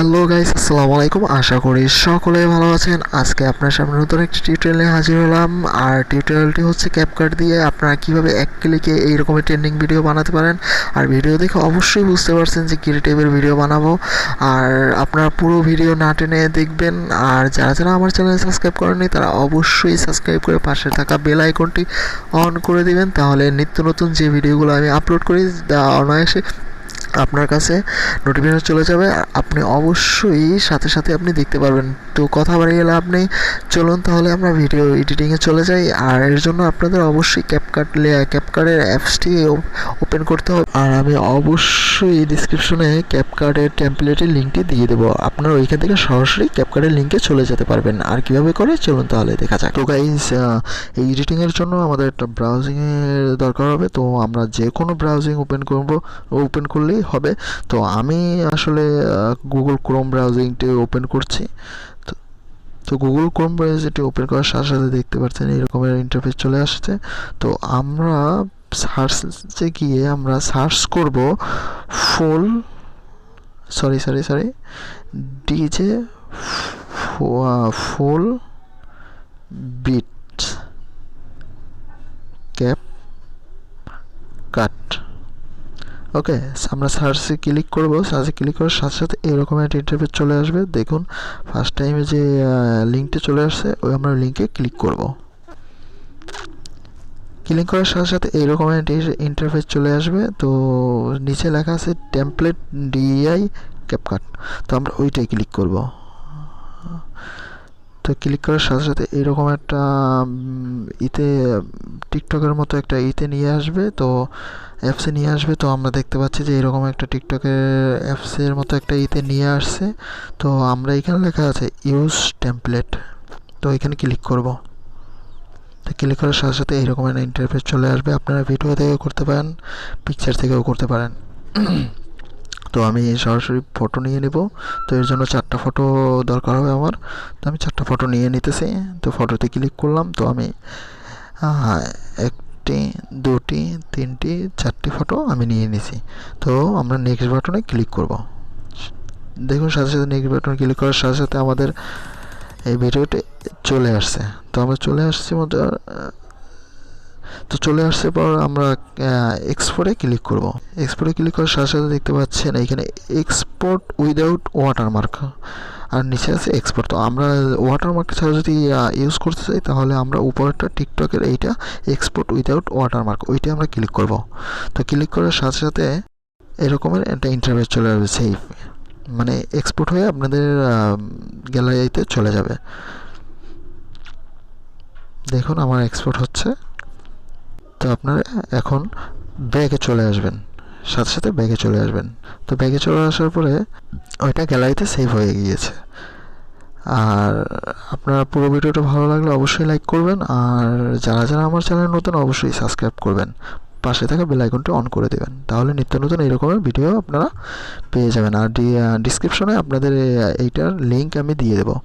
Hello guys, আসসালামু আলাইকুম। আশা করি সকলেই ভালো আছেন। আজকে আপনার সামনে নতুন একটি টিউটোরিয়ালে হাজির হলাম। আর টিউটোরিয়ালটি হচ্ছে ক্যাপকাট দিয়ে আপনারা কিভাবে এক ক্লিকে এই রকমের ট্রেন্ডিং ভিডিও বানাতে পারেন। আর ভিডিও দেখে অবশ্যই বুঝতে পারছেন যে কী টাইপের ভিডিও বানাবো। আর আপনারা পুরো ভিডিও না টেনে দেখবেন। আর যারা যারা আমার চ্যানেল সাবস্ক্রাইব করেননি তারা অবশ্যই সাবস্ক্রাইব করে পাশে থাকা বেল আইকনটি অন করে দিবেন। তাহলে নিত্য নতুন যে ভিডিওগুলো আমি আপলোড করি অনায়াসে আপনার কাছে নোটিফিকেশন চলে যাবে। আপনি অবশ্যই সাথে সাথে আপনি দেখতে পারবেন। তো কথা বাড়িয়ে লাভ নেই, চলুন তাহলে আমরা ভিডিও এডিটিংয়ে চলে যাই। আর এর জন্য আপনাদের অবশ্যই ক্যাপকাটের অ্যাপসটি ওপেন করতে হবে। আর আমি অবশ্যই ডিসক্রিপশনে ক্যাপকাটের টেমপ্লেটের লিঙ্কটি দিয়ে দেবো। আপনারা ওইখান থেকে সরাসরি ক্যাপকাটের লিঙ্কে চলে যেতে পারবেন। আর কীভাবে করে চলুন তাহলে দেখা যাক। তো গাইস, এই এডিটিংয়ের জন্য আমাদের একটা ব্রাউজিংয়ের দরকার হবে। তো আমরা যে কোনো ব্রাউজিং ওপেন করলেই হবে। তো আমি আসলে গুগল ক্রোম ব্রাউজিংটি ওপেন করছি। তো গুগল ক্রোম ব্রাউজারটি ওপেন করার সাথে সাথে দেখতে পাচ্ছেন এরকমের ইন্টারফেস চলে আসছে। তো আমরা সার্চে গিয়ে আমরা সার্চ করব ডিজে ফুল বিট ক্যাপ কাট। ওকে, আমরা সার্চে ক্লিক করব। সার্চে ক্লিক করার সাথে সাথে এরকম একটা ইন্টারফেস চলে আসবে। দেখুন ফার্স্ট টাইমে যে লিঙ্কটা চলে আসছে, ওই আমরা লিঙ্কে ক্লিক করব। ক্লিক করার সাথে সাথে এইরকম একটা ইন্টারফেস চলে আসবে। তো নিচে লেখা আছে টেমপ্লেট ডিআই ক্যাপকাট। তো আমরা ওইটাই ক্লিক করব। তো ক্লিক করার সাথে সাথে এরকম একটা টিকটকের মতো একটা নিয়ে আসবে। তো অ্যাপসে নিয়ে আসবে। তো আমরা দেখতে পাচ্ছি যে এরকম একটা টিকটকের অ্যাপসের মতো একটা নিয়ে আসছে। তো আমরা এখানে লেখা আছে ইউজ টেমপ্লেট। তো এখানে ক্লিক করব। তো ক্লিক করার সাথে সাথে এইরকম একটা ইন্টারফেস চলে আসবে। আপনারা ভিডিও থেকেও করতে পারেন, পিকচার থেকেও করতে পারেন। তো আমি সরাসরি ফটো নিয়ে নেব। তো এর জন্য 4টা ফটো দরকার হবে আমার। তো আমি 4টা ফটো নিয়ে নিতেছি। তো ফটোতে ক্লিক করলাম। তো আমি 1টি 2টি 3টি 4টি ফটো আমি নিয়ে নিছি। তো আমরা নেক্সট বাটনে ক্লিক করব। দেখুন সাথে সাথে নেক্সট বাটনে ক্লিক করার সাথে সাথে আমাদের এই ভিডিওটি চলে আসছে। তো আমরা চলে আসছি তো চলে আসছে পর আমরা এক্সপোর্টে ক্লিক করব। এক্সপোর্টে ক্লিক করার সাথে সাথে দেখতে পাচ্ছেন এখানে এক্সপোর্ট উইদাউট ওয়াটারমার্ক আর নিচে আছে এক্সপোর্ট। তো আমরা ওয়াটারমার্ক ছাড়া যদি ইউজ করতে চাই তাহলে আমরা উপরেরটা টিকটকের এইটা এক্সপোর্ট উইদাউট ওয়াটারমার্ক ওইটা আমরা ক্লিক করব। তো ক্লিক করার সাথে সাথে এরকমের একটা ইন্টারফেস চলে আসবে। সেভ মানে এক্সপোর্ট হয়ে আপনাদের গ্যালারিতে চলে যাবে। দেখুন আমার এক্সপোর্ট হচ্ছে। তো আপনারা এখন ব্যাগে চলে আসবেন, সাথে সাথে ব্যাগে চলে আসবেন। তো ব্যাগে চলে আসার পরে ওইটা গ্যালারিতে সেভ হয়ে গিয়েছে। আর আপনার পুরো ভিডিওটা ভালো লাগলে অবশ্যই লাইক করবেন। আর যারা যারা আমার চ্যানেল নতুন অবশ্যই সাবস্ক্রাইব করবেন, পাশে থাকা বেল আইকনটি অন করে দেবেন। তাহলে নিত্য নতুন এইরকমের ভিডিও আপনারা পেয়ে যাবেন। আর ডিসক্রিপশনে আপনাদের এইটার লিঙ্ক আমি দিয়ে দেবো।